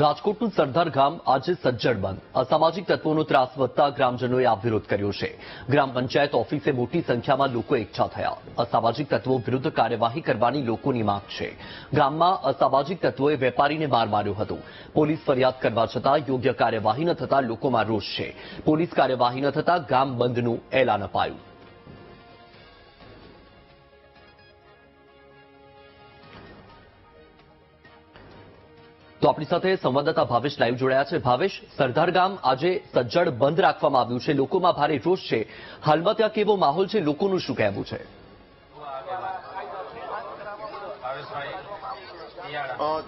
રાજકોટનું સરદાર ગામ આજે સજ્જડ બંધ. અસામાજિક તત્વોનો ત્રાસ વધતા ગ્રામજનોએ આ વિરોધ કર્યો છે. ગ્રામ પંચાયત ઓફિસે મોટી સંખ્યામાં લોકો એકઠા થયા. અસામાજિક તત્વો વિરુદ્ધ કાર્યવાહી કરવાની લોકોની માંગ છે. ગામમાં અસામાજિક તત્વોએ વેપારીને માર માર્યો હતો. પોલીસ ફરિયાદ કરવા છતાં યોગ્ય કાર્યવાહી ન થતા લોકોમાં રોષ છે. પોલીસ કાર્યવાહી ન થતા ગામ બંધનું એલાન અપાયું. તો આપણી સાથે સંવાદદાતા ભાવેશ લાઈવ જોડાયા છે. ભાવેશ, સરદાર ગામ આજે સજ્જડ બંધ રાખવામાં આવ્યું છે. લોકોમાં ભારે રોષ છે. હાલમાં ત્યાં કેવો માહોલ છે? લોકોનું શું કહેવું છે?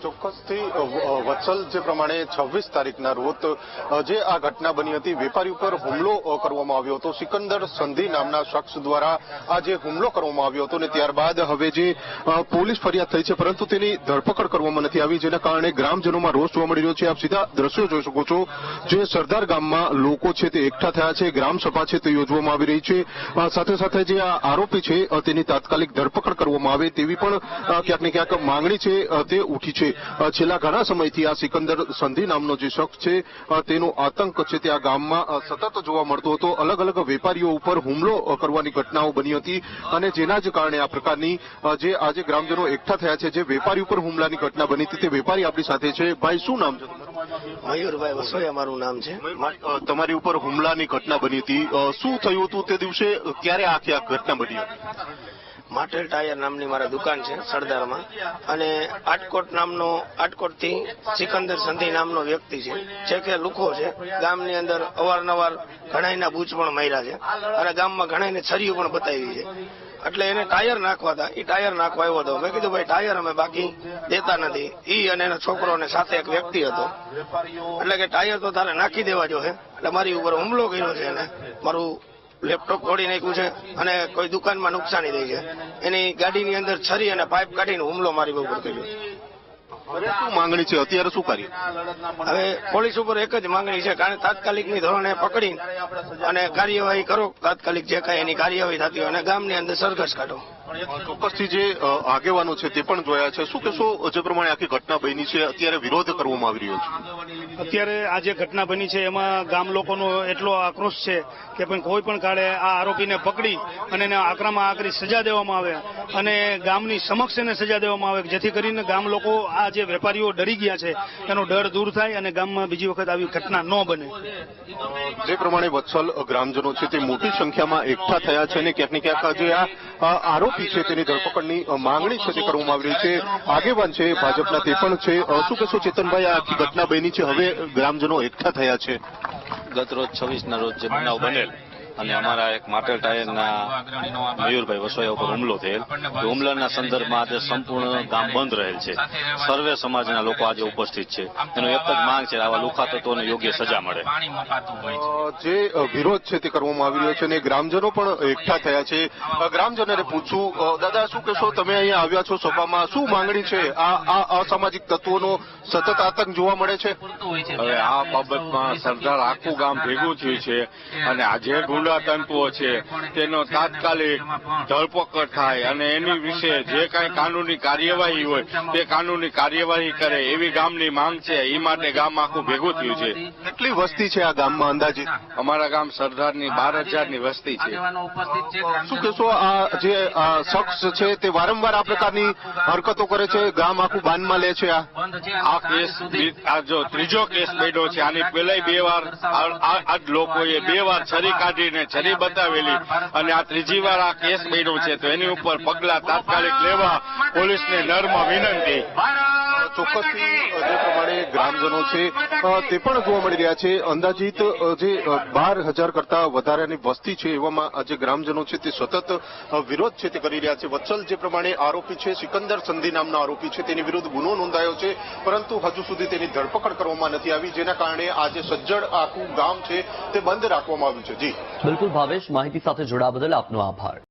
ચોક્કસથી વત્સલ, જે પ્રમાણે 26 તારીખના રોજ જે આ ઘટના બની હતી, વેપારી ઉપર હુમલો કરવામાં આવ્યો હતો. સિકંદર સંધી નામના શખ્સ દ્વારા આ જે હુમલો કરવામાં આવ્યો હતો ને ત્યારબાદ હવે જે પોલીસ ફરિયાદ થઈ છે, પરંતુ તેની ધરપકડ કરવામાં નથી આવી, જેના કારણે ગ્રામજનોમાં રોષ જોવા મળી રહ્યો છે. આપ સીધા દ્રશ્યો જોઈ શકો છો. જે સરદાર ગામમાં લોકો છે તે એકઠા થયા છે. ગ્રામ સભા છે તે યોજવામાં આવી રહી છે. સાથે સાથે જે આ આરોપી છે તેની તાત્કાલિક ધરપકડ કરવામાં આવે તેવી પણ ક્યાંક ને ક્યાંક માંગણી છે તે ઉઠી છે. છેલ્લા ઘણા સમયથી આ સિકંદર સંધી નામનો જે શખ્સ છે તેનો આતંક છે તે આ ગામમાં સતત જોવા મળતો હતો. અલગ અલગ વેપારીઓ ઉપર હુમલો કરવાની ઘટનાઓ બની હતી અને જેના જ કારણે આ પ્રકારની જે આજે ગ્રામજનો એકઠા થયા છે. જે વેપારી ઉપર હુમલાની ઘટના બની હતી તે વેપારી આપણી સાથે છે. ભાઈ, શું નામ છે તમારું? મયુરભાઈ વસોયા મારું નામ છે. તમારી ઉપર હુમલાની ઘટના બની હતી, શું થયું હતું તે દિવસે? ક્યારે આખી આ ઘટના બની હતી? માટેલ ટાયર નામની મારા દુકાન છે સરદારમાં, અને આટકોટથી સિકંદર સંધી નામનો વ્યક્તિ છે કે લુખો છે. ગામની અંદર અવારનવાર ઘણાયના બૂચ પણ માર્યા છે અને ગામમાં ઘણાયને છરીઓ પણ બતાવી છે. એટલે એને ટાયર નાખવા હતા. એ ટાયર નાખવા આવ્યો હતો. મેં કીધું, ભાઈ, ટાયર અમે બાકી દેતા નથી. ઈ અને એના છોકરો અને સાથે એક વ્યક્તિ હતો. એટલે કે ટાયર તો તારે નાખી દેવા જો. એટલે મારી ઉપર હુમલો કર્યો છે. એને મારું લેપટોપ તોડી નાખ્યું છે અને કોઈ દુકાનમાં નુકસાની થઈ છે. એની ગાડીની અંદર છરી અને પાઇપ કાઢીને હુમલો મારી ઉપર કર્યો. શું માંગણી છે અત્યારે? શું કરી? હવે પોલીસ ઉપર એક જ માંગણી છે, કારણ તાત્કાલિકની ધોરણે પકડી અને કાર્યવાહી કરો. તાત્કાલિક જે કાંઈ એની કાર્યવાહી થતી હોય અને ગામની અંદર સરઘસ કાઢો. ચોક્કસથી જે આગેવાનો છે તે પણ જોયા છે. શું કહેશો? જે પ્રમાણે આખી ઘટના બની છે, અત્યારે વિરોધ કરવામાં આવી રહ્યો છે. અત્યારે આ જે ઘટના બની છે એમાં ગામ લોકોનો એટલો આક્રોશ છે કે પણ કોઈ પણ કાળે આ આરોપીને પકડી અને એને આકરામાં આકરી સજા દેવામાં આવે અને ગામની સમક્ષ એને સજા દેવામાં આવે, જેથી કરીને ગામ લોકો, આ જે વેપારીઓ ડરી ગયા છે એનો ડર દૂર થાય અને ગામમાં બીજી વખત આવી ઘટના ન બને. જે પ્રમાણે વત્સલ, ગ્રામજનો છે તે મોટી સંખ્યામાં એકઠા થયા છે અને ક્યાંક ને ક્યાંક જે આ આરોપી છે તેની ધરપકડની માંગણી છે તે કરવામાં આવી રહી છે. આગેવાન છે ભાજપના, તે પણ છે. શું કહેશો ચેતનભાઈ, આ આખી ઘટના બની છે, હવે ગ્રામજનો એકઠા થયા છે? ગત રોજ 26ના રોજ જે બનાવ બનેલ અને અમારા એક માટેલ ટાયરના મયુરભાઈ વસોયા ઉપર હુમલો થયેલ, એ હુમલાના સંદર્ભમાં આજે સંપૂર્ણ ગામ બંધ રહેલ છે. સર્વે સમાજના લોકો આજે ઉપસ્થિત છે. એનો એક જ માંગ છે, આવા લુખા તત્વોને યોગ્ય સજા મળે. જે વિરોધ છે તે કરવામાં આવી રહ્યો છે અને ગ્રામજનો પણ એકઠા થયા છે. ગ્રામજનોને પૂછું, દાદા, શું કહેશો? તમે અહીંયા આવ્યા છો સભામાં, શું માંગણી છે? આ અસામાજિક તત્વોનો સતત આતંક જોવા મળે છે. હવે આ બાબતમાં સરદાર આખું ગામ ભેગું થયું છે અને આજે ગુંડા તંતુઓ છે તેનો તાત્કાલિક ધરપકડ થાય અને એની વિશે જે કાંઈ કાનૂની કાર્યવાહી હોય તે કાનૂની કાર્યવાહી કરે એવી ગામની માંગ છે. એ માટે ગામ આખું ભેગું થયું છે. કેટલી વસ્તી છે આ ગામમાં અંદાજિત? અમારા ગામ સરદારની 12,000ની વસ્તી છે. શું કહેશો? આ જે શખ્સ છે તે વારંવાર આ પ્રકારની હરકતો કરે છે, ગામ આખું બાનમાં લે છે. આ કેસ આ જો ત્રીજો કેસ બન્યો છે. આની પહેલા 2 વાર આ લોકોએ 2 વાર છરી કાઢીને છરી બતાવેલી અને આ ત્રીજી વાર આ કેસ બન્યો છે, તો એની ઉપર પગલા તાત્કાલિક લેવા પોલીસને નર્મ વિનંતી. ચોક્કસથી જે પ્રમાણે ગ્રામજનો છે તે પણ જોવા મળી રહ્યા છે. અંદાજિત જે 12,000 કરતા વધારાની વસ્તી છે, એવામાં જે ગ્રામજનો છે તે સતત વિરોધ છે તે કરી રહ્યા છે. વત્સલ, જે પ્રમાણે આરોપી છે સિકંદર સંધી નામનો આરોપી છે, તેની વિરુદ્ધ ગુનો નોંધાયો છે, પરંતુ હજુ સુધી તેની ધરપકડ કરવામાં નથી આવી, જેના કારણે આજે સજ્જડ આખું ગામ છે તે બંધ રાખવામાં આવ્યું છે. જી બિલકુલ ભાવેશ, માહિતી સાથે જોડાવા બદલ આપનો આભાર.